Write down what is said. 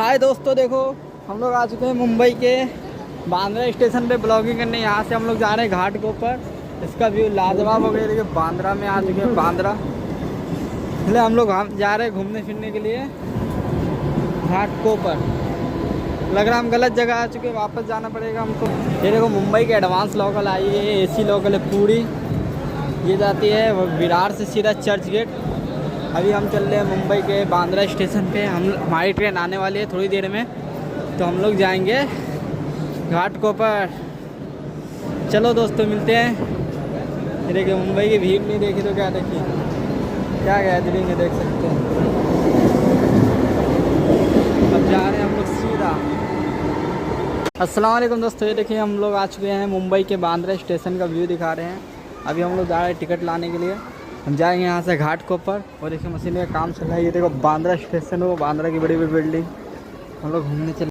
हाय दोस्तों, देखो हम लोग आ चुके हैं मुंबई के बांद्रा स्टेशन पे ब्लॉगिंग करने। यहाँ से हम लोग जा रहे हैं घाट के ऊपर। इसका व्यू लाजवाब हो गया। देखिए बांद्रा में आ चुके हैं। बांद्रा इसलिए हम लोग जा रहे हैं घूमने फिरने के लिए घाट के ऊपर। लग रहा हम गलत जगह आ चुके हैं, वापस जाना पड़ेगा हमको। ये देखो मुंबई के एडवांस लोकल आई है, AC लोकल है पूरी। ये जाती है विरार से सीधा चर्च गेट। अभी हम चल रहे हैं मुंबई के बांद्रा स्टेशन पे। हमारी ट्रेन आने वाली है थोड़ी देर में, तो हम लोग जाएंगे घाट के ऊपर। चलो दोस्तों मिलते हैं। ये देखिए मुंबई की भीड़ नहीं देखी तो क्या देखिए, क्या गैदरिंग है, देख सकते हैं। अब जा रहे हैं हम लोग सीधा। अस्सलाम वालेकुम दोस्तों, ये देखिए हम लोग आ चुके हैं मुंबई के बांद्रा स्टेशन का व्यू दिखा रहे हैं। अभी हम लोग जा रहे हैं टिकट लाने के लिए। हम जाएंगे यहाँ से घाट के ऊपर। और देखिए मशीन का काम चल रहा है। ये देखो बांद्रा स्टेशन हो, बांद्रा की बड़ी बड़ी बिल्डिंग। हम लोग घूमने चले।